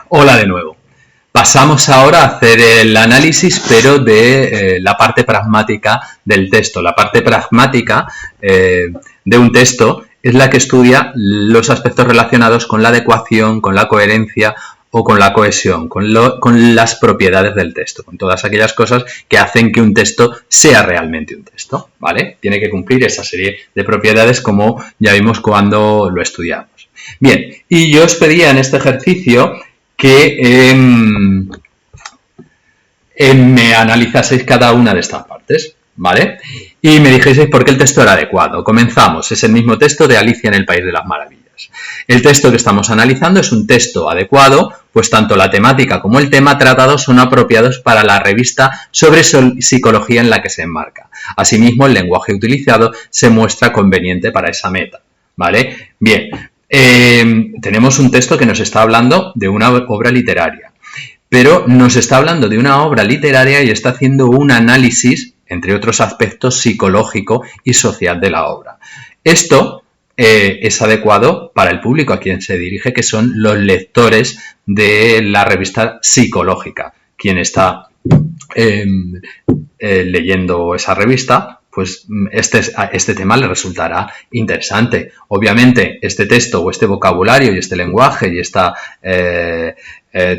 Hola de nuevo. Pasamos ahora a hacer el análisis, pero de la parte pragmática del texto. La parte pragmática de un texto es la que estudia los aspectos relacionados con la adecuación, con la coherencia o con la cohesión, con las propiedades del texto, con todas aquellas cosas que hacen que un texto sea realmente un texto, ¿vale? Tiene que cumplir esa serie de propiedades como ya vimos cuando lo estudiamos. Bien, y yo os pedía en este ejercicio que me analizaseis cada una de estas partes, ¿vale? Y me dijeseis por qué el texto era adecuado. Comenzamos, es el mismo texto de Alicia en el País de las Maravillas. El texto que estamos analizando es un texto adecuado, pues tanto la temática como el tema tratado son apropiados para la revista sobre psicología en la que se enmarca. Asimismo, el lenguaje utilizado se muestra conveniente para esa meta, ¿vale? Bien. Tenemos un texto que nos está hablando de una obra literaria, pero nos está hablando de una obra literaria y está haciendo un análisis, entre otros aspectos, psicológico y social de la obra. Esto es adecuado para el público a quien se dirige, que son los lectores de la revista psicológica. Quien está leyendo esa revista, pues este tema le resultará interesante. Obviamente, este texto o este vocabulario y este lenguaje y esta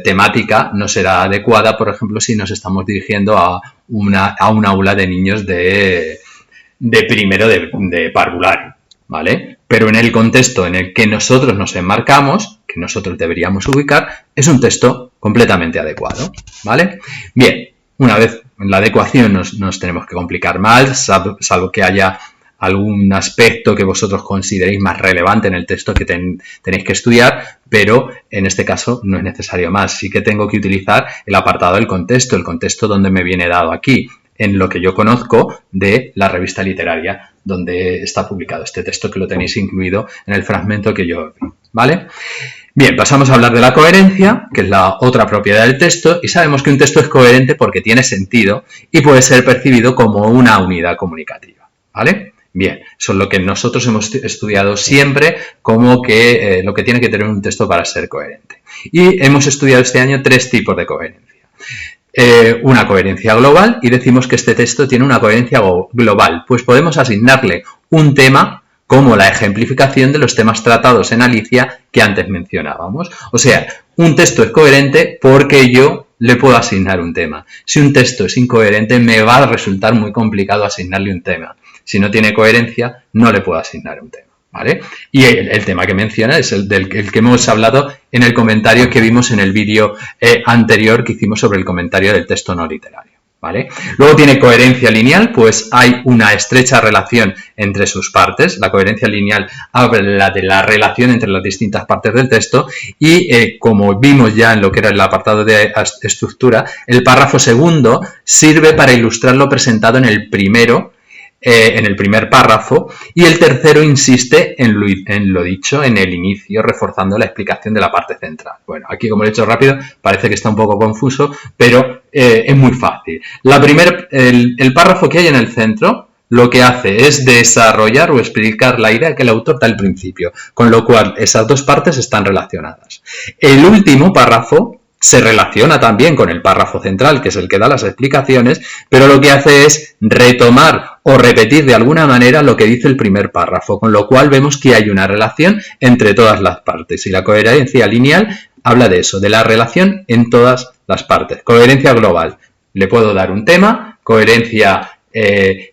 temática no será adecuada, por ejemplo, si nos estamos dirigiendo a un aula de niños de primero de parvulario, ¿vale? Pero en el contexto en el que nosotros nos enmarcamos, que nosotros deberíamos ubicar, es un texto completamente adecuado, ¿vale? Bien, una vez en la adecuación nos tenemos que complicar más, salvo que haya algún aspecto que vosotros consideréis más relevante en el texto que tenéis que estudiar, pero en este caso no es necesario más. Sí que tengo que utilizar el apartado del contexto, el contexto donde me viene dado aquí, en lo que yo conozco de la revista literaria donde está publicado este texto, que lo tenéis incluido en el fragmento que yo vi, ¿vale? Bien, pasamos a hablar de la coherencia, que es la otra propiedad del texto, y sabemos que un texto es coherente porque tiene sentido y puede ser percibido como una unidad comunicativa, ¿vale? Bien, eso es lo que nosotros hemos estudiado siempre como que lo que tiene que tener un texto para ser coherente. Y hemos estudiado este año 3 tipos de coherencia. Una coherencia global, y decimos que este texto tiene una coherencia global, pues podemos asignarle un tema como la ejemplificación de los temas tratados en Alicia que antes mencionábamos. O sea, un texto es coherente porque yo le puedo asignar un tema. Si un texto es incoherente, me va a resultar muy complicado asignarle un tema. Si no tiene coherencia, no le puedo asignar un tema, ¿vale? Y el tema que menciona es el que hemos hablado en el comentario que vimos en el vídeo anterior que hicimos sobre el comentario del texto no literario, ¿vale? Luego tiene coherencia lineal, pues hay una estrecha relación entre sus partes. La coherencia lineal habla de la relación entre las distintas partes del texto y como vimos ya en lo que era el apartado de estructura, el párrafo segundo sirve para ilustrar lo presentado en el primer párrafo, y el tercero insiste en lo dicho en el inicio, reforzando la explicación de la parte central. Bueno, aquí como lo he hecho rápido, parece que está un poco confuso, pero es muy fácil. El párrafo que hay en el centro lo que hace es desarrollar o explicar la idea que el autor da al principio, con lo cual esas dos partes están relacionadas. El último párrafo se relaciona también con el párrafo central, que es el que da las explicaciones, pero lo que hace es retomar o repetir de alguna manera lo que dice el primer párrafo, con lo cual vemos que hay una relación entre todas las partes. Y la coherencia lineal habla de eso, de la relación en todas las partes. Coherencia global, le puedo dar un tema. Coherencia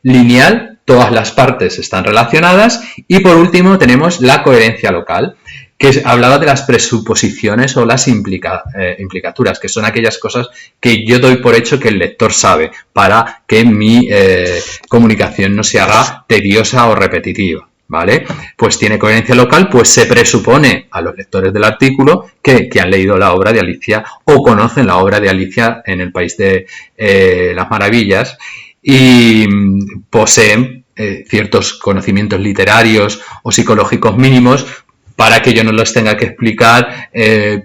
lineal, todas las partes están relacionadas. Y por último tenemos la coherencia local, que hablaba de las presuposiciones o las implicaturas, que son aquellas cosas que yo doy por hecho que el lector sabe, para que mi comunicación no se haga tediosa o repetitiva, ¿vale? Pues tiene coherencia local, pues se presupone a los lectores del artículo que han leído la obra de Alicia o conocen la obra de Alicia en el País de las Maravillas y poseen ciertos conocimientos literarios o psicológicos mínimos, para que yo no les tenga que explicar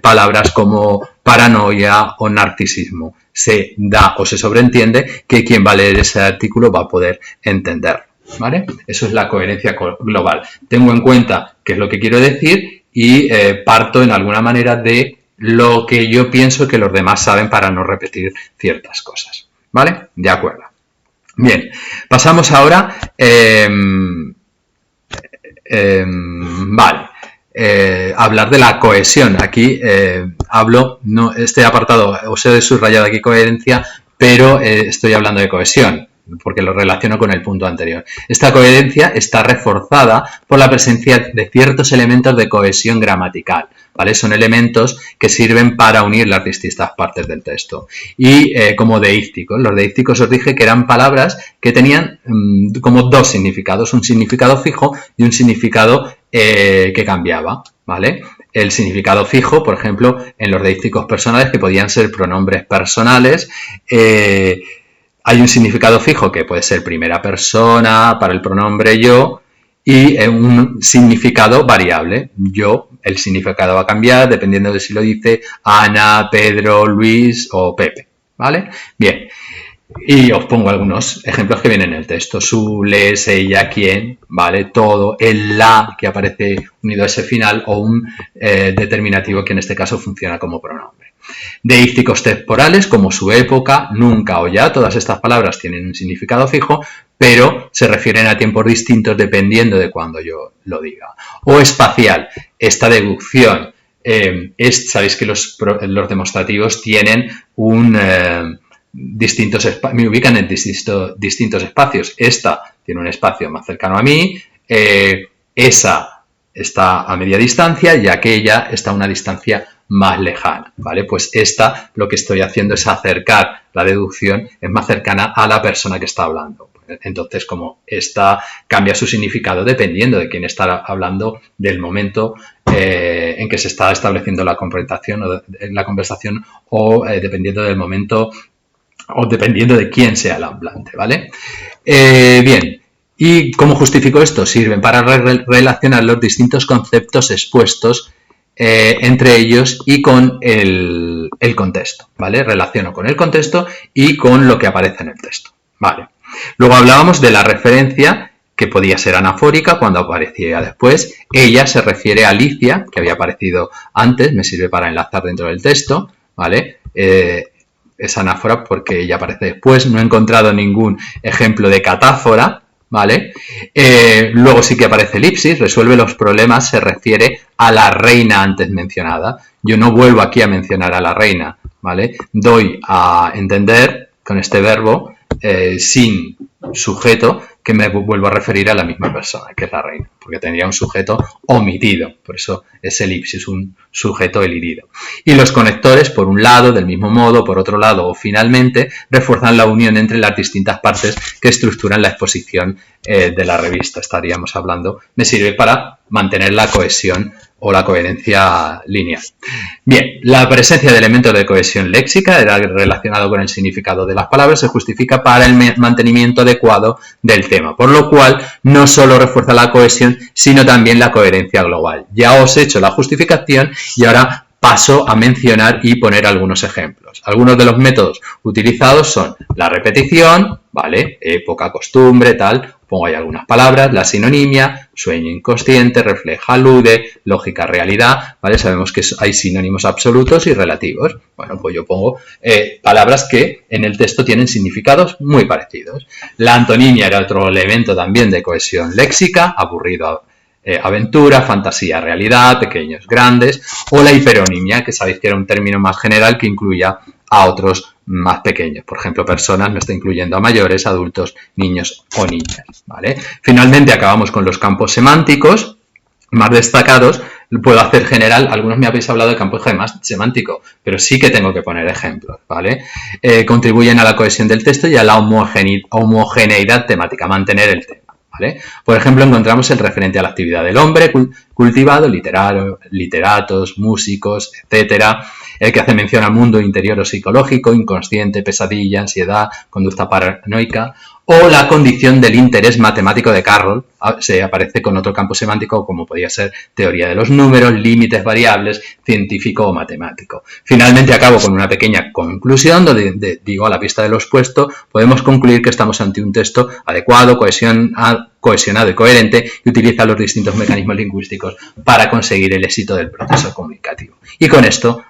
palabras como paranoia o narcisismo. Se da o se sobreentiende que quien va a leer ese artículo va a poder entenderlo, ¿vale? Eso es la coherencia global. Tengo en cuenta qué es lo que quiero decir y parto en alguna manera de lo que yo pienso que los demás saben para no repetir ciertas cosas. ¿Vale? De acuerdo. Bien, pasamos ahora. Vale. Hablar de la cohesión. Aquí hablo, no, este apartado os he subrayado aquí coherencia, pero estoy hablando de cohesión, porque lo relaciono con el punto anterior. Esta coherencia está reforzada por la presencia de ciertos elementos de cohesión gramatical, ¿vale? Son elementos que sirven para unir las distintas partes del texto. Y como deícticos, los deícticos os dije que eran palabras que tenían como dos significados, un significado fijo y un significado que cambiaba, ¿vale? El significado fijo, por ejemplo, en los deícticos personales, que podían ser pronombres personales, hay un significado fijo que puede ser primera persona para el pronombre yo y un significado variable. Yo, el significado va a cambiar dependiendo de si lo dice Ana, Pedro, Luis o Pepe, ¿vale? Bien. Y os pongo algunos ejemplos que vienen en el texto. Su, les, ella, quién, ¿vale? Todo, el la que aparece unido a ese final o un determinativo que en este caso funciona como pronombre. Deícticos temporales como su época, nunca o ya, todas estas palabras tienen un significado fijo, pero se refieren a tiempos distintos dependiendo de cuando yo lo diga. O espacial, esta deducción, sabéis que los demostrativos tienen me ubican en distintos espacios. Esta tiene un espacio más cercano a mí, esa está a media distancia y aquella está a una distancia más lejana, ¿vale? Pues esta lo que estoy haciendo es acercar la deducción, es más cercana a la persona que está hablando. Entonces, como esta cambia su significado dependiendo de quién está hablando, del momento en que se está estableciendo la conversación o dependiendo del momento o dependiendo de quién sea el hablante, ¿vale? Bien, ¿y cómo justifico esto? Sirven para relacionar los distintos conceptos expuestos entre ellos y con el contexto, ¿vale? Relaciono con el contexto y con lo que aparece en el texto, ¿vale? Luego hablábamos de la referencia, que podía ser anafórica cuando aparecía después. Ella se refiere a Alicia, que había aparecido antes, me sirve para enlazar dentro del texto, ¿vale? Es anáfora porque ella aparece después. No he encontrado ningún ejemplo de catáfora, ¿vale? Luego sí que aparece elipsis, resuelve los problemas, se refiere a la reina antes mencionada. Yo no vuelvo aquí a mencionar a la reina, ¿vale? Doy a entender con este verbo sin sujeto que me vuelvo a referir a la misma persona, que es la reina, porque tendría un sujeto omitido, por eso es elipsis, un sujeto elidido. Y los conectores, por un lado, del mismo modo, por otro lado o finalmente, refuerzan la unión entre las distintas partes que estructuran la exposición de la revista. Estaríamos hablando, me sirve para mantener la cohesión o la coherencia lineal. Bien, la presencia de elementos de cohesión léxica relacionado con el significado de las palabras se justifica para el mantenimiento adecuado del tema, por lo cual no solo refuerza la cohesión, sino también la coherencia global. Ya os he hecho la justificación y ahora paso a mencionar y poner algunos ejemplos. Algunos de los métodos utilizados son la repetición, ¿vale? Época, costumbre, tal. Pongo ahí algunas palabras, la sinonimia, sueño inconsciente, refleja, alude, lógica, realidad, ¿vale? Sabemos que hay sinónimos absolutos y relativos. Bueno, pues yo pongo palabras que en el texto tienen significados muy parecidos. La antonimia era otro elemento también de cohesión léxica, aburrido, aventura, fantasía, realidad, pequeños, grandes, o la hiperonimia, que sabéis que era un término más general que incluía a otros más pequeños. Por ejemplo, personas me está incluyendo a mayores, adultos, niños o niñas, ¿vale? Finalmente acabamos con los campos semánticos más destacados. Puedo hacer general, algunos me habéis hablado de campos semántico, pero sí que tengo que poner ejemplos, ¿vale? Contribuyen a la cohesión del texto y a la homogeneidad temática, mantener el tema, ¿vale? Por ejemplo, encontramos el referente a la actividad del hombre cultivado, literatos, músicos, etcétera. El que hace mención al mundo interior o psicológico, inconsciente, pesadilla, ansiedad, conducta paranoica. O la condición del interés matemático de Carroll, se aparece con otro campo semántico como podría ser teoría de los números, límites variables, científico o matemático. Finalmente acabo con una pequeña conclusión donde digo, a la vista de lo expuesto, podemos concluir que estamos ante un texto adecuado, cohesionado y coherente y utiliza los distintos mecanismos lingüísticos para conseguir el éxito del proceso comunicativo. Y con esto